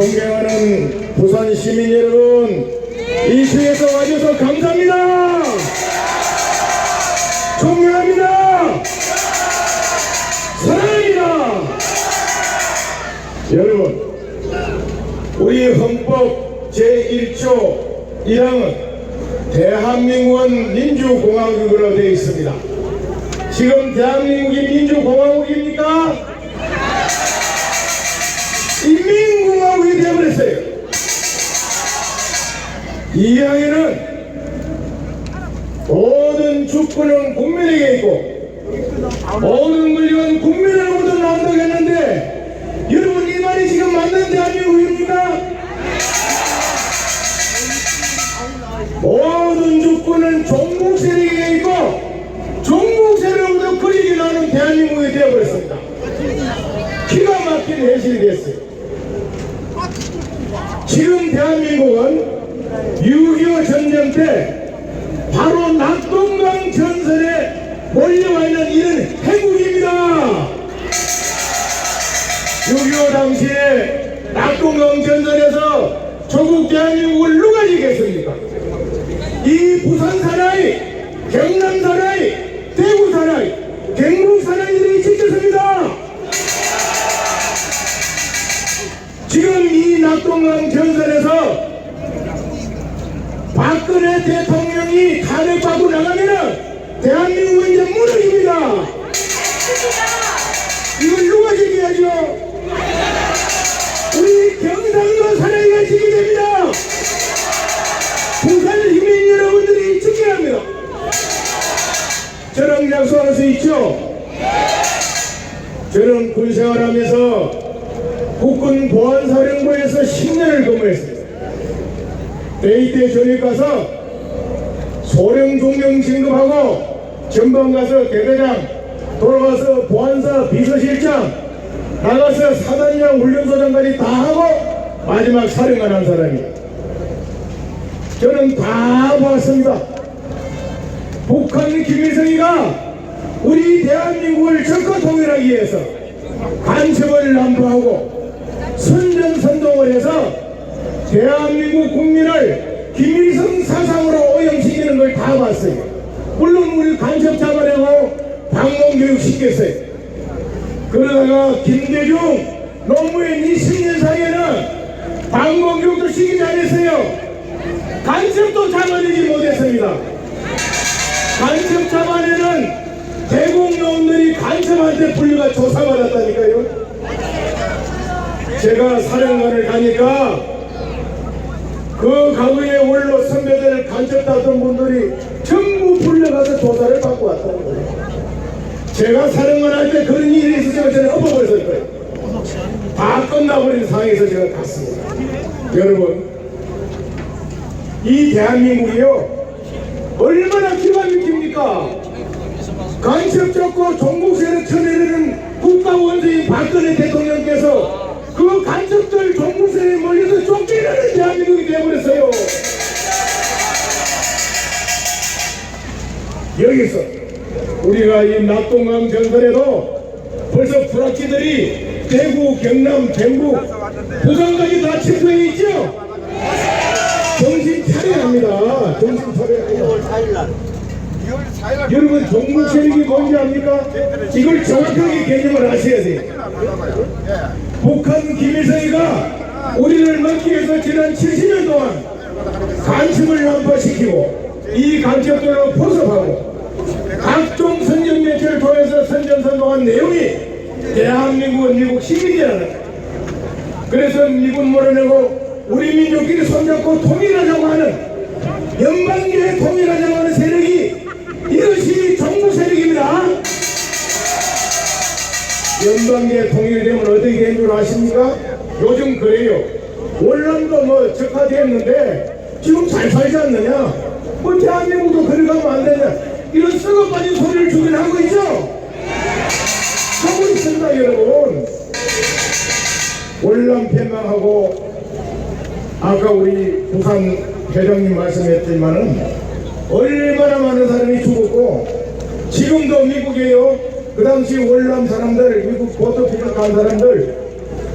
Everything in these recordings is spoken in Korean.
존경하는 부산 시민 여러분, 이 시에서 와주셔서 감사합니다. 존경합니다. 사랑합니다. 여러분, 우리 헌법 제1조 1항은 대한민국은 민주공화국으로 되어 있습니다. 지금 대한민국이 민주공화국입니까? 인민공화국이 되어버렸어요. 이 항에는 모든 주권은 국민에게 있고 모든 권력은 국민으로부터 나온다고 했는데, 여러분 이 말이 지금 맞는 대한민국입니까? 모든 주권은 종북 세력에게 있고 종북 세력으로부터 권력이 나오는 대한민국이 되어버렸습니다. 기가 막힌 현실이 됐어요. 지금 대한민국은 6.25 전쟁 때 바로 낙동강 전선에 몰려와 있는 이런 행국입니다. 6.25 당시에 낙동강 전선에서 조국 대한민국을 누가 이겼습니까? 이 부산 사나이, 경남 사나이, 대구 사나이, 경북 사나이들이 지켰습니다. 지금 이 낙동강 전선에서 박근혜 대통령이 탄핵받고 나가면은 대한민국은 이제 무너집니다. 이걸 누가 지켜야죠? 우리 경상도 사나이가 지켜야 됩니다. 부산 시민 여러분들이 지켜야 합니다. 저랑 약속할 수 있죠? 저는 군생활하면서 국군 보안사령부에서 10년을 근무했습니다. 대입대 전입 가서 소령 종령 진급하고 전방 가서 대대장, 돌아가서 보안사 비서실장, 나가서 사단장 훈련소장까지 다 하고 마지막 사령관 한 사람이에요. 저는 다 보았습니다. 북한 김일성이가 우리 대한민국을 적극 통일하기 위해서 간첩을 남부하고 선전선동을 해서 대한민국 국민을 김일성 사상으로 오염시키는 걸 다 봤어요. 물론 우리 간첩 잡아내고 방공교육 시켰어요. 그러다가 김대중 노무현 이 10년 사이에는 방공교육도 시키지 않았어요. 간첩도 잡아내지 못했습니다. 간첩 잡아내는 대공요원들이 간첩한테 불려가 조사받았다니까요. 제가 사령관을 가니까 그 과거에 원로 선배들 간첩 다던 분들이 전부 불려가서 조사를 받고 왔다는 거예요. 제가 사령관 할 때 그런 일이 있어서 저는 엎어버렸을 거예요. 다 끝나버린 상황에서 제가 갔습니다. 여러분, 이 대한민국이요 얼마나 기가 막힙니까? 간첩 잡고 종북 세력 쳐내려는 국가원수인 박근혜 대통령께서 그 간첩들 종북 세력에 몰려서 쫓기는 대한민국이 되어버렸어요. 여기서 우리가 이 낙동강 전선에도 벌써 불악기들이 대구, 경남, 경북, 부산까지 다 침투해 있죠? 정신 차려야 합니다. 정신 차려야 합니다. 여러분, 종북 세력이 뭔지 압니까? 이걸 정확하게 개념을 아셔야 돼요. 북한 김일성이가 우리를 막기 위해서 지난 70년 동안 간첩을 난파시키고 이 간첩들로 포섭하고 각종 선전 매체를 통해서 선전선동한 내용이 대한민국은 미국 시민이라는 거예요. 그래서 미국 몰아내고 우리 민족끼리 손잡고 통일하자고 하는, 연방계에 통일하자고 하는 세력이 이것이 종북 세력입니다. 연방계 통일되면 어떻게 되는 줄 아십니까? 요즘 그래요. 월남도 뭐 적화되었는데 지금 잘 살지 않느냐? 뭐 대한민국도 그리 가면 안 되냐? 이런 썩어빠진 소리를 주긴 하고 있죠? 하고 있습니다, 여러분. 월남 폐망하고 아까 우리 부산 회장님 말씀했지만은 얼마나 많은 사람이 죽었고, 지금도 미국에요. 그 당시 월남 사람들, 미국 보트필 간 사람들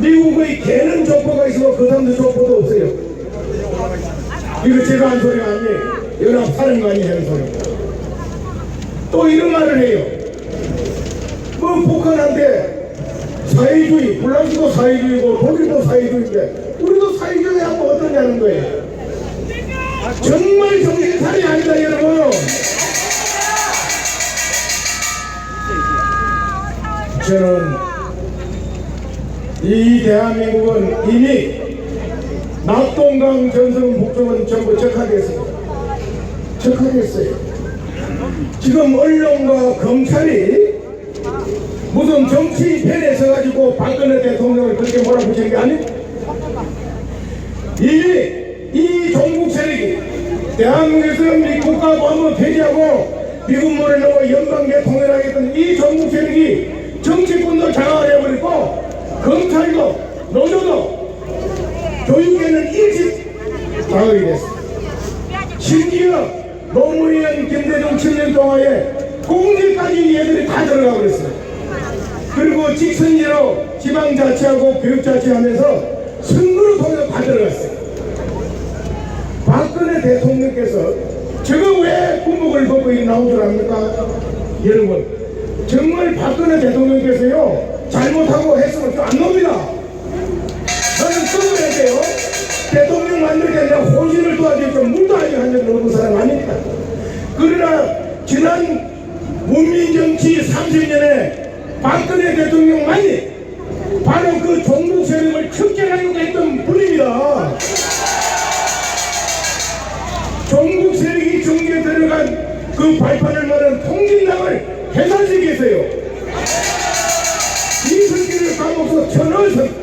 미국의 개는 족보가 있어도 그 사람도 족보도 없어요. 이거 제가 한 소리가 아니에요. 연합사령관이 하는 소리입니다. 또 이런 말을 해요. 뭐 북한한테 사회주의, 불란스도 사회주의고 독일도 사회주의인데 우리도 사회주의 하면 어떠냐는 거예요. 정말 정신살이 아니다 여러분. 저는 이 대한민국은 이미 낙동강 전선 북쪽은 전부 적하겠습니다. 적하겠어요. 지금 언론과 검찰이 무슨 정치 편에 서가지고 박근혜 대통령을 그렇게 몰아붙이는 게 아닙니다. 이 종북 세력이 대한민국에서 우리 국가보안법 폐지하고 미군물을 넘어 연방 대통령하겠다는 이 종북 세력이 정치권도 장악을 해버리고 검찰도 노조도 교육계는 일찍 장악이 됐습니다. 심지어 노무현 김대중 7년 동안에 공직까지 얘들이 다 들어가 버렸어요. 그리고 직선제로 지방자치하고 교육자치하면서 선거를 통해서 다 들어갔어요. 박근혜 대통령께서 저거 왜 군복을 벗고 나온 줄 압니까? 여러분 정말 박근혜 대통령께서요 잘못하고 했으면 안 놉니다. 저는 써야 돼요. 대통령 만들 게 아니라 호신을 도와주니까 물도 아직 한 적이 없는 사람 아닙니다. 그러나 지난 문민정치 30년에 박근혜 대통령만이 바로 그 종북 세력을 척결하려고 했던 분입니다. 종북 세력이 정계에 들어간 그 발판을 마련 통진당을 해산시켰어요. 이승기를 감옥에서 쳐넣었습니다.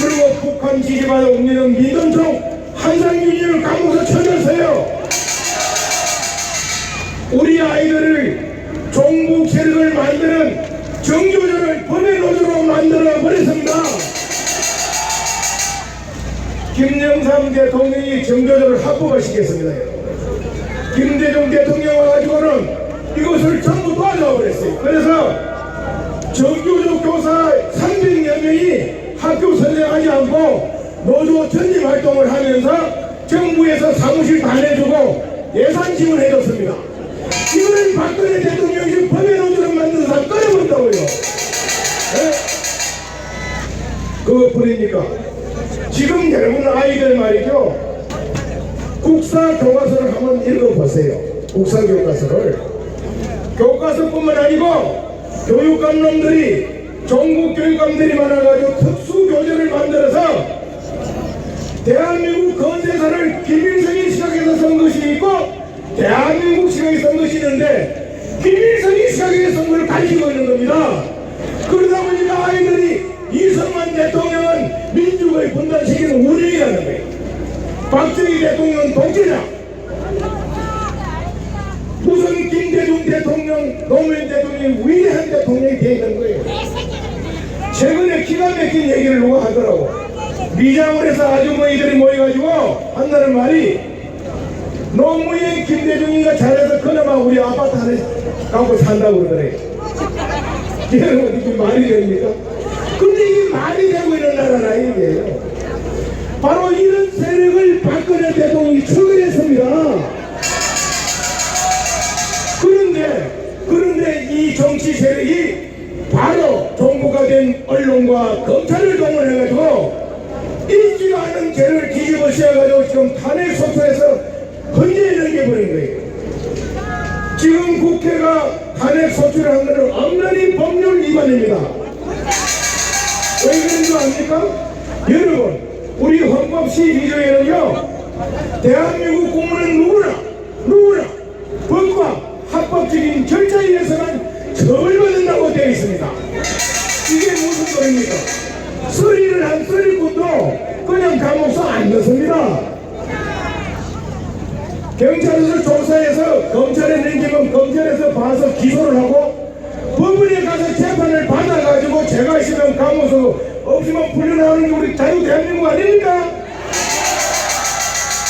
그리고 북한 지지받아 옮기는 민원총 한상균을 감옥에서 쳐넣었어요. 우리 아이들을 종북 세력을 만드는 정교조를 범의 노조로 만들어 버렸습니다. 김영삼 대통령이 정교조를 합법화시켰습니다. 김대중 대통령 와가지고는 이것을 전부 도와줘 버렸어요. 그래서 정교조 교사 300여 명이 학교 선생하지 않고 노조 전임 활동을 하면서 정부에서 사무실 다 내주고 예산 지원해줬습니다. 이거는 박근혜 대통령이 범의 노조를 만들어서 꺼내버린다고요. 그것뿐입니까? 지금 여러분 아이들 말이죠. 국사 교과서를 한번 읽어보세요. 국사 교과서를. 교과서뿐만 아니고 교육감놈들이 종북 교육감들이 많아가지고 특수교재를 만들어서 대한민국 건세사를 김일성이 시작해서 쓴 것이 있고 대한민국 시각에 쓴 것이 있는데 김일성이 시각에 쓴 걸 가지고 있는 겁니다. 그러다 보니까 아이들이 이승만 대통령은 민족을 분단시키는 우리라는 거예요. 박정희 대통령은 독재자. 무슨 김대중 대통령, 노무현 대통령이 위대한 대통령이 되어 있는 거예요. 최근에 기가 막힌 얘기를 누가 하더라고. 미장원에서 아주머니들이 모여가지고 한다는 말이 노무현 김대중이가 잘해서 그나마 우리 아파트 하나 갖고 산다고 그러더래. 여러분 이게 말이 됩니까? 근데 이게 말이 되고 있는 나라라 이게요. 바로 이런 세력을 박근혜 대통령이 추결했습니다. 그런데 이 정치 세력이 바로 정부가 된 언론과 검찰을 동원해가지고 있지도 않은 죄를 뒤집어 씌워가지고 지금 탄핵 소추해서 헌재에 넘겨버린 거예요. 지금 국회가 탄핵 소추를 한 것은 엄연히 법률 위반입니다. 왜 그런 줄 압니까? 여러분 우리 헌법 12조에는요 대한민국 국민은 누구나 법과 합법적인 절차에 의해서만 처벌받는다고 되어 있습니다. 이게 무슨 소리입니까? 쓰리를 한 쓰리꾼도 그냥 감옥서 안 넣습니다. 경찰에서 조사해서 검찰에 넘기면 검찰에서 봐서 기소를 하고 법원에 가서 재판을 받아가지고 죄가 있으면 감옥서 없으면 풀려나오는 게 우리 자유 대한민국 아닙니까?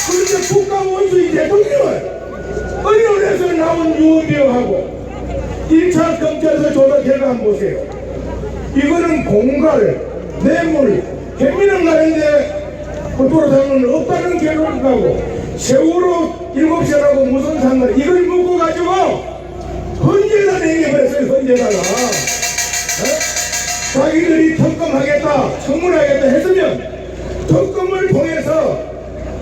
그런데 국가 원수인 대통령은 언론에서 나온 유언비어하고 1차 검찰에서 조사 결과 한번 보세요. 이거는 공갈, 뇌물, 혜민을 가는데 도로상은 없다는 결론을 가고 세월호 7시라고 무슨 상관 이걸 묶어가지고 헌재에다 내겨버렸어요. 헌재다가 자기들이 특검하겠다 청문하겠다 했으면 특검을 통해서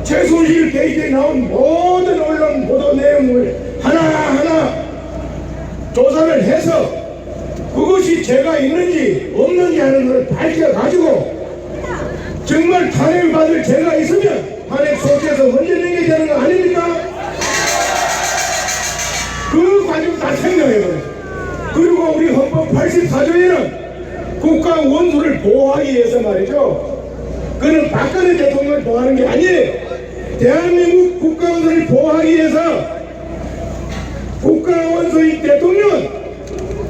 최순실 게이트에 나온 모든 언론 보도 내용을 하나하나 조사를 해서 그것이 죄가 있는지 없는지 하는 것을 밝혀가지고 정말 탄핵을 받을 죄가 있으면 탄핵 소지해서 헌재 내게 되는 거 아닙니까? 그 과정 다 생각해버려요. 그리고 우리 헌법 84조에는 국가 원수를 보호하기 위해서 말이죠. 그는 박근혜 대통령을 보호하는 게 아니에요. 대한민국 국가 원수를 보호하기 위해서 국가 원수인 대통령은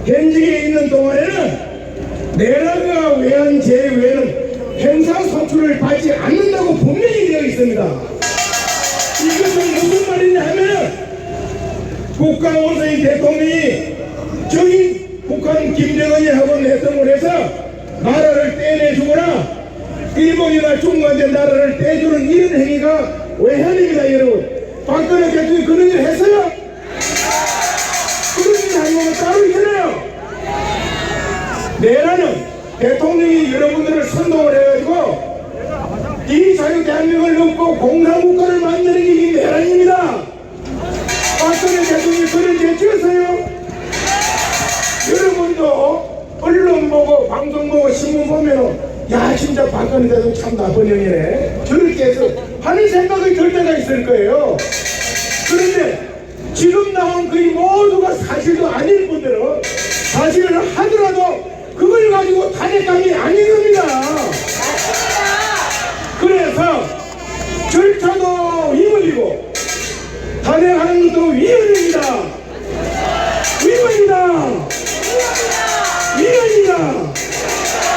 현직에 있는 동안에는 내라가 외환 제외에는 행사 소출을 받지 않는다고 분명히 되어 있습니다. 이것은 무슨 말이냐 하면 국가 원수인 대통령이 저기 북한 김정은이하고 내통을 해서 나라를 떼내주거나 일본이나 중국한테 나라를 떼주는 이런 행위가 외환입니다. 여러분, 박근혜 대통령이 그런 일 했어요? 그런 일 하는 건 따로 있잖아요. 내라는 대통령이 여러분들을 선동을 해가지고 이 자유 대한민국을 넘고 공산국가를 만드는 게 이 내란입니다. 박근혜 대통령이 그런 죄 지었어요? 여러분도 언론 보고 방송 보고 신문 보면 야 진짜 박근혜 대통령 참 나쁜 년이네 저렇게 해서 하는 생각이 들 때가 있을 거예요. 그런데 지금 나온 거의 모두가 사실도 아닌 분들은 사실을 하더라도 그걸 가지고 탄핵감이 아닌 겁니다. 그래서 절차도 위헌이고 탄핵하는 것도 위헌입니다. 위헌이다. 위헌이다.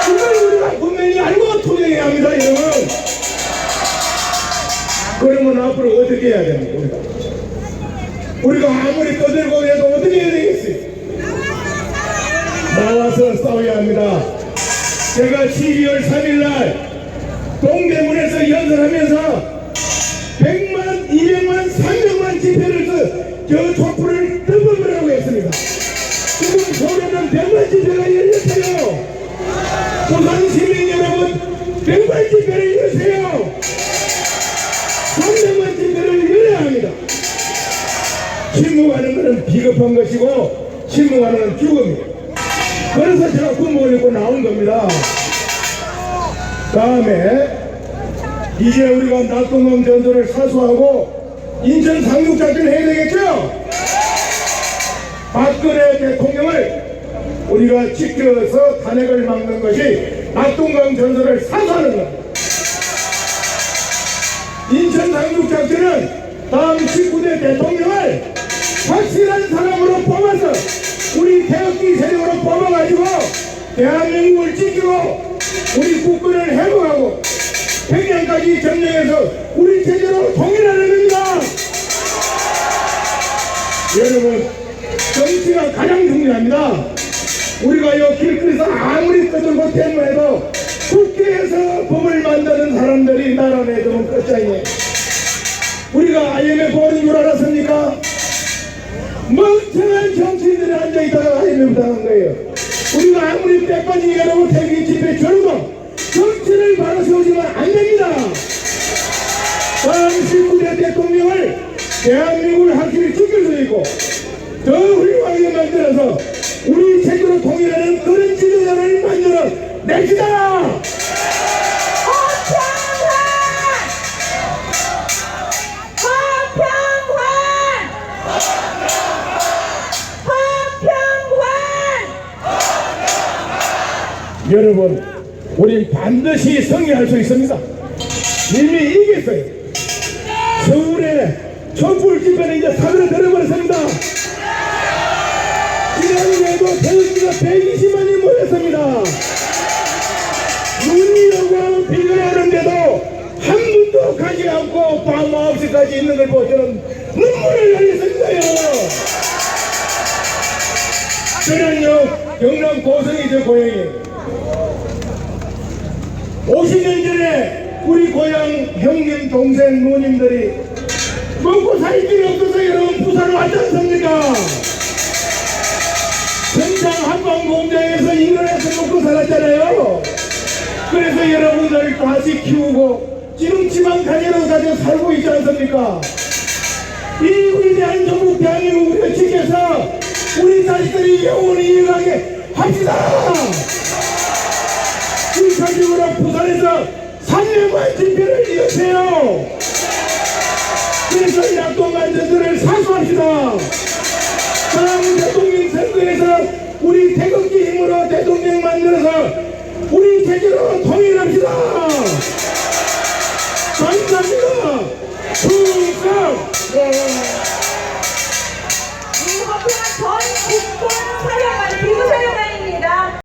그걸 우리가 분명히 알고 투쟁해야 합니다. 여러분. 그러면 앞으로 어떻게 해야 됩니까? 우리가 아무리 떠들고 해도 어떻게 해야 되겠어요? 나와서 싸워야 합니다. 제가 12월 3일날 동대문에서 연설하면서 100만, 200만, 300만 집회를 저 촛불을 뜯어보라고 했습니다. 지금 서울에는 100만 집회가 열렸어요. 부산 시민 여러분 100만 집회를 열으세요. 300만 집회를 열어야 합니다. 침묵하는 것은 비겁한 것이고 침묵하는 건 죽음이에요. 그래서 제가 군복을 입고 나온 겁니다. 다음에 이제 우리가 낙동강 전선을 사수하고 인천 상륙작전을 해야 되겠죠? 박근혜 대통령을 우리가 지켜서 탄핵을 막는 것이 낙동강 전선을 사수하는 겁니다. 인천 상륙작전은 다음 19대 대통령을 확실한 사람으로 뽑아서 우리 태극기 세력으로 뽑아가지고 대한민국을 지키고 우리 국군을 회복하고 평양까지 점령해서 우리 체제로 통일하는 겁니다. 여러분, 정치가 가장 중요합니다. 우리가 이 길거리에서 아무리 떠들고 대모해도 국회에서 법을 만드는 사람들이 나라 내두면 끝장이에요. 우리가 IMF 오는 줄 알았습니까? 멍청한 정치인들이 앉아있다가 IMF 당한 거예요. 우리가 아무리 빼빠지게 하라고 태극기 집회 쳐도 정치를 바로 세우지만 안 됩니다. 다음 19대 대통령을 대한민국을 확실히 지킬 수 있고 더 훌륭하게 만들어서 우리 체제로 통일하는 그런 지도자를 만들어 냅시다. 여러분, 우린 반드시 승리할 수 있습니다. 이미 이겼어요. 서울에 촛불 집회는 이제 사그라들어버렸습니다. 지난주에도 태극기가 120만이 모였습니다. 눈이 오고 비가 오는데도 한 분도 가지 않고 밤 9시까지 있는 걸 보고 저는 눈물을 흘렸습니다요. 저는요 경남 고성이 제 고향이에요. (50년) 전에 우리 고향 형님, 동생, 누님들이 먹고 살 길이 없어서 여러분 부산을 왔지 않습니까? 평창 한방공장에서 일을 해서 먹고 살았잖아요. 그래서 여러분들 다시 키우고 지금 지방 단위로 가지고 살고 있지 않습니까? 이 위대한 전국 대한민국 우리가 지켜서 우리 자식들이 영원히 이어가게 합시다. 일차적으로 부산에서 3년간 집회를 이어세요. 그래서 약동안전들을 사수합시다. 다음 대통령 선거에서 우리 태극기 힘으로 대통령 만들어서 우리 제주로 통일합시다.